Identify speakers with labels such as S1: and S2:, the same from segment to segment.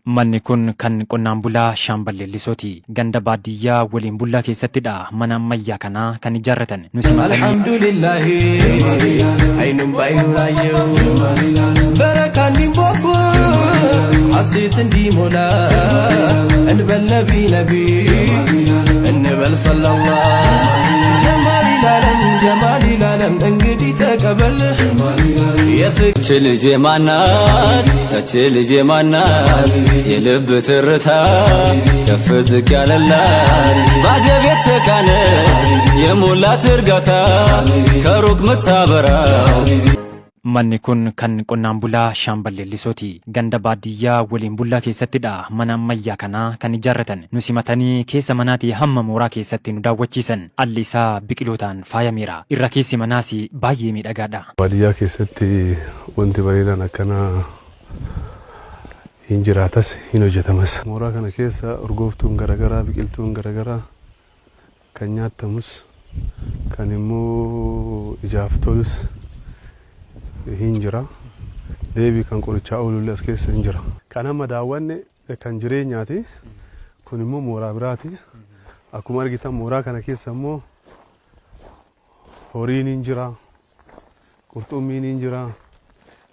S1: Manni kun kan qonnaan bulaa Shaambal Leellisooti. Ganda baadiyyaa waliin bullaa keessattidha. Mana ammayyaa kanaa kan ijaarratan.
S2: Alhamdulillah aynun baay'inaayyoo barakaan dimboobbo asiitin diimola enbal nabi enbal sallallahu جمالي العالم انقدي تقبل يا فك
S3: تشلجي معنات تشلجي معنات يلب ترتا كفزك على اللات بعد بيتك كانت يمولا ترقتا كروك متابرا
S1: Manni kun kan qonnaan bulaa Shaambal Leellisooti. Ganda baadiyyaa waliin bullaa keessattidha. Mana ammayyaa kanaa kan ijaarratan. Nu simatanii keessa manaatii hamma mooraa keessatti nu daawwachiisan. Alli isaa biqilootaan faayameera. Irra keessi manaas baay'ee miidhagaadha.
S4: Baadiyyaa keessatti wanti bareedaan akkana hin jiraatas hin hojjetamas. Mooraa kana keessa urgooftuun garagaraa biqiltuun garagaraa kan nyaatamus kan immoo ijaaf tolus hinjira deebii kan qorichaa oolullee as keessa hinjira kan amma daawwanne kan jireenyaati kun immoo mooraa biraati akkuma argitan mooraa kana keessa immoo horiin hinjira qurxummiin hinjira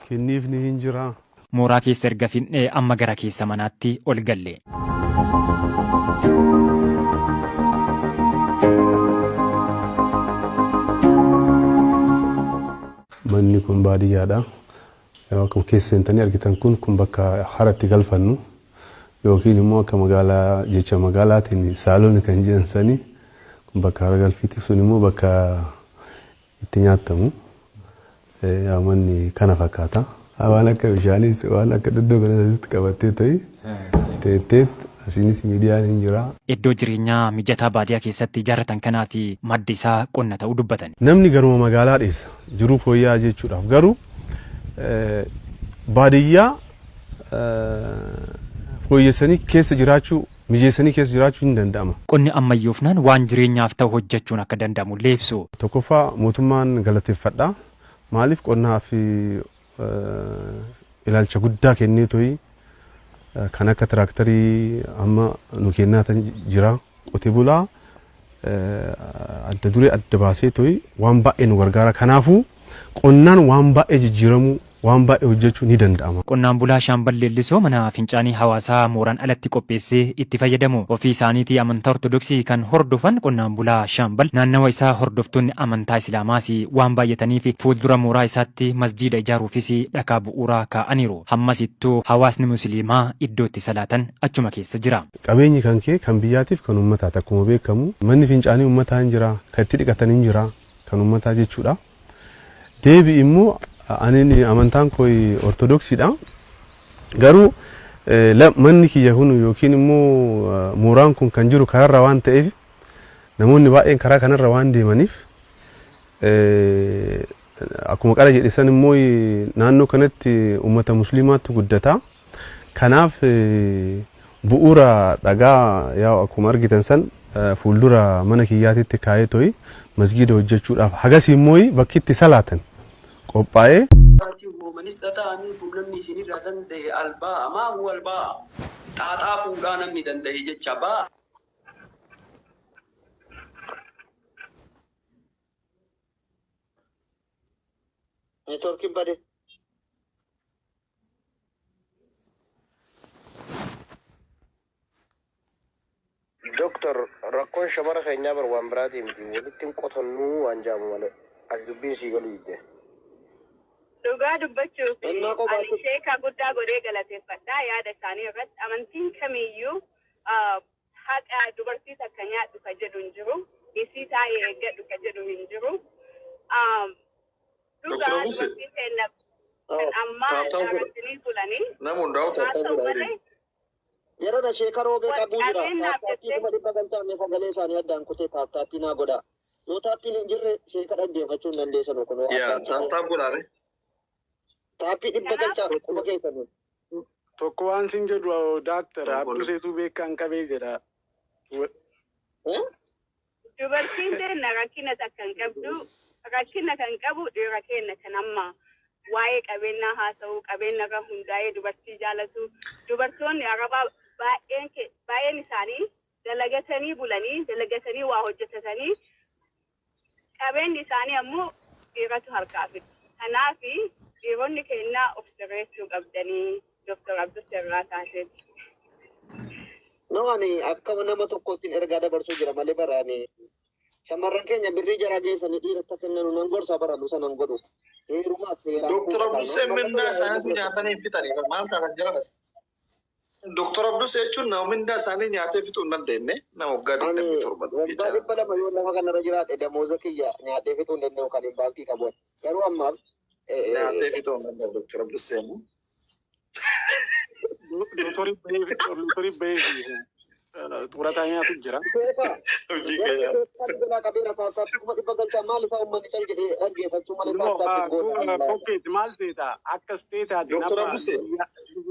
S4: kinniifni hinjira.
S1: Mooraa keessa erga finnee amma gara keessa manaatti ol galle.
S4: Manni kun baadiyyaadha. Akkuma keessa seentanii argitan kun bakka haratti galfannu yookiin immoo akka magaalaa jecha magaalaatiin saaloon kan jedhansanii kun bakka hara galfiitiif sun immoo bakka itti nyaatamu. Manni kana fakkaata. Waan akka bishaanis waan akka iddoo kanatti qabattee ta'e asiinis miidiyaan hin jira.
S1: Iddoo jireenyaa mijataa baadiyyaa keessatti ijaarratan kanaati maddi isaa qonna ta'uu dubbatan.
S4: Namni garuma magaalaa dheessa jiruu fooyya'aa jechuudhaaf garuu baadiyyaa fooyyessanii keessa jiraachuu mijeessanii keessa jiraachuu hin danda'ama.
S1: Qonni ammayyoofnaan waan jireenyaaf ta'u hojjechuun akka danda'amu leebsu.
S4: Tokkoffaa mootummaan galateeffadha. Maaliif qonnaa fi ilaalcha guddaa kennee to'ii kan akka tiraaktarii amma nu kennaatan jira qotee bulaa adda duree adda baasee to'ii waan baay'ee nu gargaara. Kanaafuu qonnaan waan baay'ee jijjiiramuu waan baay'ee hojjechuu ni danda'ama.
S1: Qonnaan bulaa Shaambal Leellisoo mana fincaanii hawaasaa mooraan alatti qopheessee itti fayyadamu. Ofii isaaniitii amantaa Ortodoksii kan hordofan qonnaan bulaa Shaambal naannawa isaa hordoftoonni amantaa Islaamaas waan baay'ataniif fuuldura mooraa isaatti masjiida ijaaruufis dhakaa bu'uuraa kaa'aniiru. Hammasittuu hawaasni musliimaa iddootti salaatan achuma keessa jira.
S4: Qabeenyi kan kee kan biyyaatiif kan ummataati akkuma beekamu manni fincaanii ummataa hin jira kan itti dhiqatan hin jira kan ummataa jechuudha. Deebi immoo ani amantaan koo Ortodoksiidha. Garuu manni kiyya kun yookiin immoo mooraan kun kan jiru kararra waan ta'eef namoonni baay'een karaa kanarra waan deemaniif akkuma qara jedhe san immoo naannoo kanatti ummata musliimaatu guddata. Kanaaf bu'uura dhagaa yaa akkuma argitan san fuuldura mana kiyyaatitti kaa'ee to'i masgiida hojjechuudhaaf hagas immoo bakki itti salaatan qophaa'ee
S5: Ministaataanii fuulamni isinirraa danda'e albaa amaa walbaa xaaxaa fuudhaa namni danda'e jecha baa. Neetworkiin bade.
S6: Doktor rakkoon shamara keenyaa bar waan biraatii miti walitti hin qotannuu waan jaamu malee as dubbiin sii galu idde.
S7: Dhugaa dubbachuuf ani sheekaa guddaa godhee galateeffadhaa yaada isaanii irratti amantiin kamiyyuu haqa dubartii takka nyaadhu ka jedhu hin jiru isii taa'ee eeggadhu ka jedhu hin jiru. Dhugaa dubartii seenna kan ammaa amantinii tulanii
S6: nama hundaa'u taa'ee yeroo na sheeka roobee qabuu jira taappii kuma dhibba galchaanne sagalee isaanii addaan kutee taappii naa godhaa yoo taappiin hin jirre sheeka dhaggeeffachuu hin dandeessan kunoo taaptaap godhaare. Tapi di bagian cak, bagian sana.
S8: Tokko waan sin jedhu daaktara abduseetu beekan qabee jedha.
S7: Dubartiin teenna rakkina takkan qabdu rakkina kan qabu dhiira keenya kan amma waa'ee qabeenyaa haa ta'u qabeenya irra hundaa'ee dubartii jaalatu dubartoonni arabaa baay'een isaanii dalagatanii bulanii dalagatanii waa hojjetatanii qabeenyi isaanii ammoo dhiiratu harkaa fidu. Kanaaf dhiironni keenyaa of sirreessuu qabdanii Dr. Abdul Sirraa taasise.
S6: Nawani akka nama tokkootiin ergaa dabarsuu jira malee baraane shamarran keenya birrii jaraa geessanii dhiirota kennan nan gorsa baramu sanan godhu. Heerumaa seeraa.
S9: Dr. Abdul Mindaa isaaniitu nyaatanii fitanii maal taatan jiranas. Dr. Abdul jechuun nama mindaa isaanii nyaatee fituu hin dandeenye nama waggaa 27.
S6: Waggaa 200 yoo lafa kanarra jiraate damooza kiyya nyaatee fituu hin danda'u kan hin baankii qabu. Garuu ammaaf
S9: nyaatee fituu hin danda'u Dr. Abdul seenu.
S8: Doktori Beefi xurataa jira.
S9: Hojii kaya.
S6: Qabeenya taasisaa kuma dhibba galchaa maal isaa uummanni cal jedhee dhaggeeffachuu malee taasisaa goota.
S8: Kopheeti maal seeta akkas teetaati.
S9: Doktor Abduseen.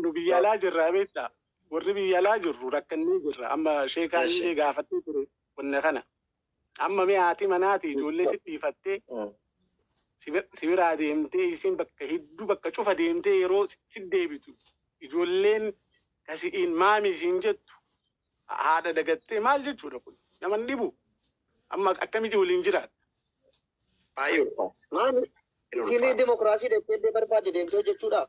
S8: Nu biyya alaa jirra beektaa. Warri biyya alaa jirru rakkannee jirra. Amma sheekaan illee gaafattee ture wanna kana. Amma mee haati manaati ijoollee si dhiifattee sibiraa deemtee isin bakka hedduu bakka cufa deemtee yeroo si deebitu. Ijoolleen kasiin maami isiin jettu haadha dagattee maal jechuudha kun naman dhibu amma akkamitti waliin jiraata.
S9: Baay'ee ulfaata.
S6: Maami isinii dimokiraasii deemtee barbaade deemtee jechuudha.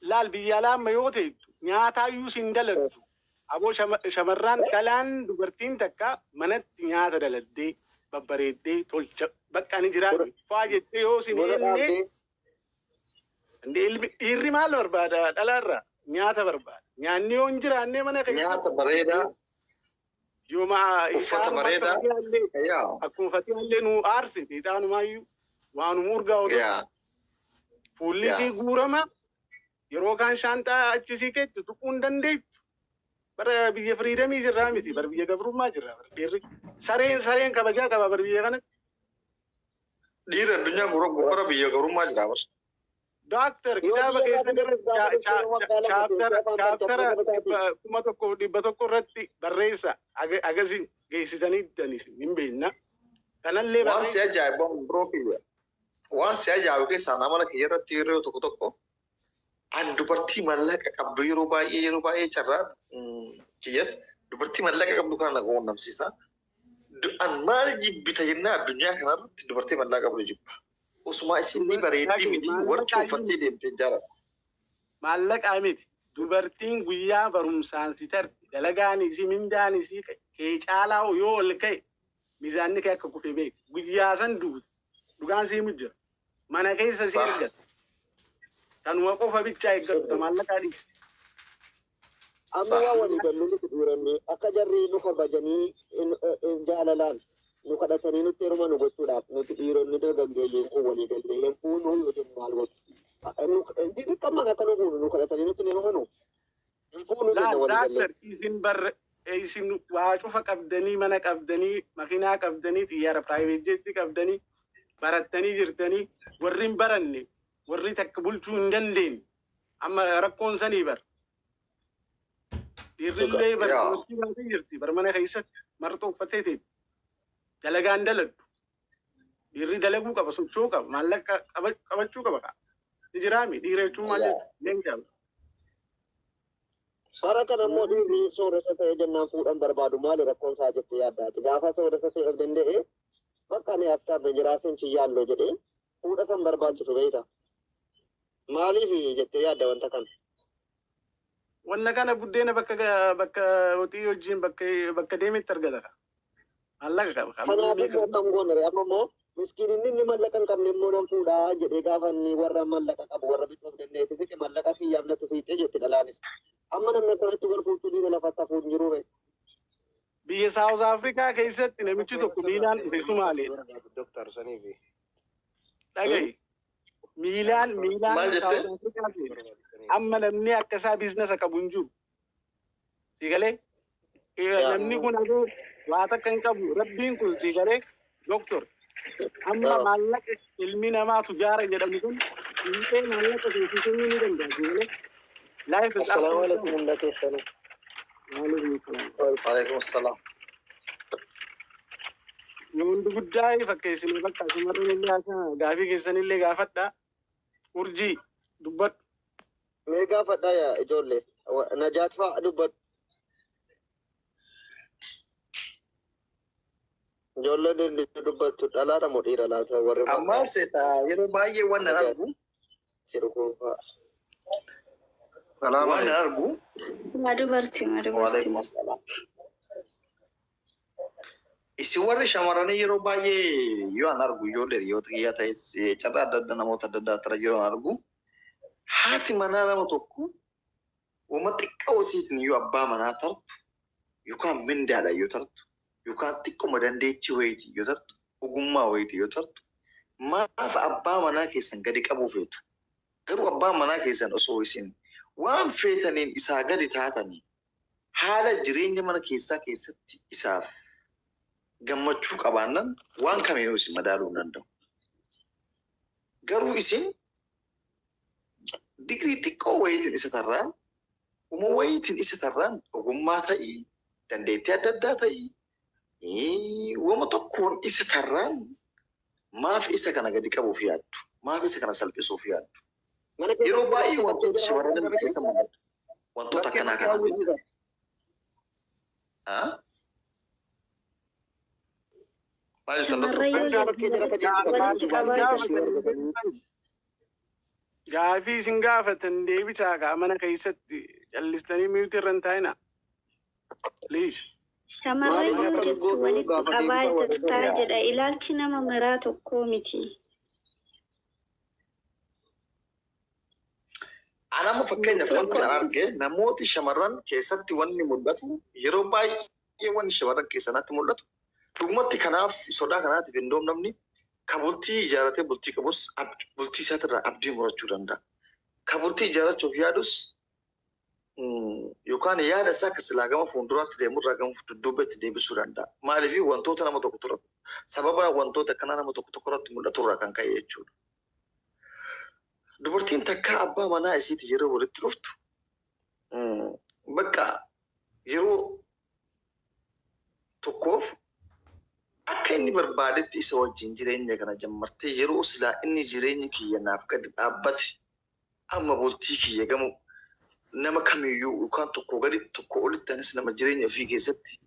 S8: Laal biyya alaa amma yoo ta'ettu nyaataayyuu siin dalattu. Aboo shamarran dhalaan dubartiin takka manatti nyaata daladdee babbareeddee tolcha bakka ni jiraatu. Faa jettee yoo siin eenne dhiirri maal barbaada dhalaarraa nyaata barbaada. Nyaanni yoo hin jiraanne mana keessa.
S9: Nyaata bareedaa.
S8: Yooma
S9: uffata bareedaa.
S8: Akkuma fatiyaallee nu aarsite ixaanumayyuu waanuma urgaa oolu. Fuulli isii guurama yeroo kaan shaantaa achisii keetti tuquu hin dandeettu. Bara biyya firiidamii jirraa miti bara biyya gabrummaa jirraa bara dhiirri. Sareen kabajaa qaba bara biyya kanatti.
S9: Dhiirri addunyaa gubbara biyya gabrummaa jiraa bara.
S8: Doctor, kitaaba keessatti chaaftara 1,100 irratti barreessa agarsiin geessisanii jiran hin beekna. Kanallee
S9: waan si ajaa'ibamu biroo kiyya. Waan si ajaa'ibu keessaa nama kiyya irratti yeroo tokko an dubartii mallaqa qabdu yeroo baay'ee carraa kiyyas dubartii mallaqa qabdu kana na quunnamsiisa. An maal jibbita jennaa addunyaa kanarratti dubartii mallaqa qabdu jibba. Usuma isin bareeddii miti warqii uffattee deemtee jara.
S8: Maallaqaa miti dubartiin guyyaa barumsaan si tarti dalagaan isii mindaan isii kee caalaa yoo ol ka'e miizaanni kee akka kufee beeku guyyaa san duuti dhugaan sii mujjira mana keessa si argata kanuma qofa bichaa eeggatu maallaqaa dhiisi.
S6: Amma waa walii gallu nuti duranne akka jarri nu kabajanii jaalalaan nu kadhatanii nutti heeruma nu gochuudhaaf nuti dhiironni dargaggeeyyiin kun walii gallee hin fuunu yoo jennu maal godhu. Dirqamaan akka nu fuunu nu kadhatanii nutti heeruma nu hin fuunu jenna walii gallee.
S8: Isin waa cufa qabdanii mana qabdanii makiinaa qabdanii xiyyaara piraayiveet jeetii qabdanii barattanii jirtanii warri hin baranne warri takka bulchuu hin dandeenye amma rakkoon sanii bar. Dhiirrillee barsiisatti baatee jirti bar mana keessatti marxoo uffatee teetti. Dalagaan daladdu. Dhiirri dalaguu qaba, socho'uu qaba, maallaqa qabachuu qaba. Ni jiraami dhiira jechuun maal jechuudha? Leencaa.
S6: Sara kana immoo dhiirri sooressa ta'ee jennaan fuudhan barbaadu maali rakkoon isaa jettee yaaddaati. Gaafa sooressa ta'e of danda'ee bakka ani haftaaf jiraafin chiyyaallo jedhee fuudha san barbaachisu beekta. Maaliif jettee yaadda wanta kana?
S8: Wanna kana buddeena bakka hotii wajjin bakka deemetti argata. Maallaqa qaba.
S6: Kanaafuu kan goonere amma immoo miskiinni inni maallaqa hin qabne immoo nan fuudhaa jedhee gaafa inni warra maallaqa qabu warra bituuf dandeesse siqe maallaqa kiyyaaf natti siixee jetti dhalaanis. Amma namni akkanatti wal fuuchuu dhiira lafatti hafuun jiru re.
S8: Biyya Saawuz Afrikaa keessatti namichi tokko miilaan dhufe Sumaalee. Dhagahi. Miilaan Saawuz Afrikaa keessatti amma namni akkasaa biizinasa qabu hin jiru. Sigalee namni kun agoo waa takka hin qabu rabbiin kun sigalee doktor amma maallaqa ilmi namaa tujaara jedhamu kun dhiibbee maallaqa keessisuu ni danda'a sigalee.
S6: Assalamu alaikum hunda keessanii.
S9: Waalaikum salaam.
S8: Yoon guddaa fakkeessinii bakka asumarra illee gaafii keessanillee gaafadha. urjii dubbadhu.
S6: Meegaa fadhaa yaa ijoollee najaat fa'a dubbadhu. Ijoollee dindii dubbattu dhalaadha moo dhiira laata warri
S9: Amma seeta yeroo baay'ee waan argu.
S6: Sirkuu fa'a.
S9: Waan argu.
S7: Madubartii.
S9: Waalaikum assalam. Isi warri shamarranii yeroo baay'ee yoo an argu ijoollee yoo xiyyaa ta'e carraa adda addaa namoota adda addaa tara yeroo an argu haati manaa nama tokko wama xiqqoo isiitiin yoo abbaa manaa tartu yookaan mindaadha yoo tartu yookaan xiqquma dandeettii wayitii yoo tartu ogummaa wayitii yoo tartu maaf abbaa manaa keessan gadi qabuu feetu garuu abbaa manaa keessan osoo isin waan feetaniin isaa gadi taatanii haala jireenya mana keessaa keessatti isaaf gammachuu qabaannan waan kamiyyuu isin madaaluu danda'u. Garuu isin digrii xiqqoo wayitiin isa tarraan, wayitiin isa tarraan ogummaa ta'ii, dandeettii adda addaa ta'ii, wama tokkoon isa tarraan maaf isa kana gadi qabuuf yaaddu? Maaf isa kana salphisuuf yaaddu? Yeroo baay'ee wantoota shamarran nama keessa mul'atu. Wantoota akkanaa kana.
S8: Gaafii isin gaafatan deebisaa kaa mana keessatti callistanii miyuutii irra hin taa'ina. Liis.
S7: Shamarree yoo jettu walitti qabaa jirtaa jedha ilaalchi nama maraa tokkoo miti.
S9: Anama fakkeenyaaf wanti an arge namooti shamarran keessatti wanni mul'atu yeroo baay'ee wanni shamarran keessatti mul'atu dhugumatti kanaaf sodaa kanaatiif hindoom namni kan bultii ijaaratee bultii qabus bultii isaatirraa abdii murachuu danda'a. Kan bultii ijaarachuuf yaadus yookaan yaada isaa akka silaa gama fuulduraatti deemurraa gama dudduubbatti deebisuu danda'a. Maaliif wantoota nama tokko turatu sababa wantoota akkanaa nama tokko irratti mul'aturraa kan ka'e jechuudha. Dubartiin takka abbaa manaa isiiti yeroo walitti dhuftu bakka yeroo tokkoof akka inni barbaadetti isa wajjin jireenya kana jammartee yeroo silaa inni jireenya kiyya naaf gadi dhaabbate amma bultii kiyya gamu nama kamiyyuu yookaan tokko gadi tokko olitti anis nama jireenya ofii keessatti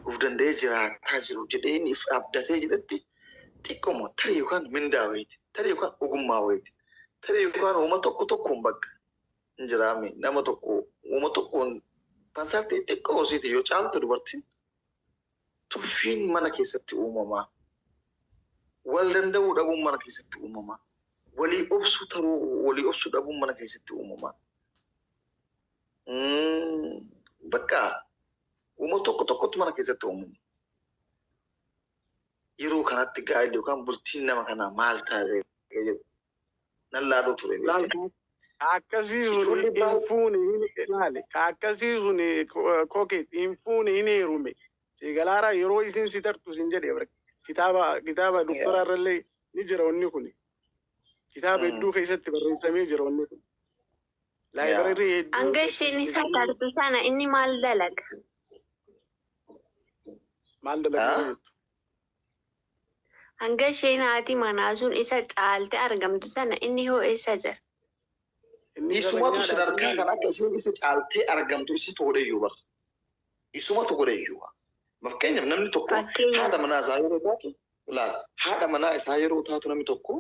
S9: of danda'ee jiraataa jiru jedhee inni if dhaabdatee jedhetti xiqqooma tarii yookaan mindaa wayiiti tarii yookaan ogummaa wayiiti. Tarii yookaan uuma tokkoon bakka hin jiraame nama tokko uuma tokkoon pansaartee xiqqoo isiiti yoo caaltu dubartiin tuffiin mana keessatti uumamaa wal danda'uu dhabuun mana keessatti uumamaa walii obsuu dhabuun mana keessatti uumamaa bakka uuma tokkotu mana keessatti uumama yeroo kanatti gaa'elli yookaan bultiin nama kanaa maal taatee jedhu. Nallaa ture.
S8: Akkasii sun infuuni hin ilaale. Akkasii sun kokeet infuuni hin heerume. Sigalaara yeroo isin si tartu sin jedhee kitaaba doktora irrallee ni jira onni kun. Kitaaba hedduu keessatti barreeffamee jira onni kun. Laayibrarii hedduu.
S7: Hanga isheen isa tartu sana inni maal dalaga?
S8: Maal dalaga?
S7: Hanga isheen haati manaa sun isa caalte argamtu sana inni hoo eessa jira?
S9: Isumatu sadarkaa kan akka isheen isa caaltee argamtu isa godheeyyuu bara. Isumatu godheeyyuu. Fakkeenyaaf namni tokko haadha manaa isaa yeroo taatu ilaala. Haadha manaa isaa yeroo taatu namni tokko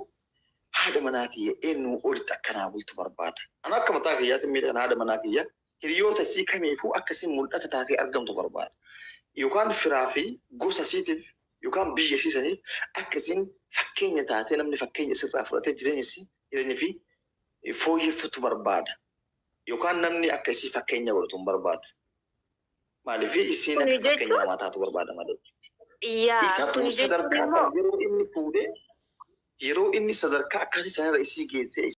S9: haadha manaa kiyya eenyu olitti akkanaa bultu barbaada. Ana akka mataa kiyyaatti miidhaan haadha manaa kiyya hiriyoota isii kamiifuu akkasiin mul'ata taatee argamtu barbaada. Yookaan firaa fi gosa isiitiif yookaan biyya isiisaniif akkasiin fakkeenya taatee namni fakkeenya isirraa fudhatee jireenya fi fooyyeffatu barbaada. Yookaan namni akka isii fakkeenya godhatu hin barbaadu. Maaliif isiin akka fakkeenya namaa taatu barbaada malee. Isaatu sadarkaa yeroo inni fuudhee yeroo inni sadarkaa akkasii sanarra isii geessee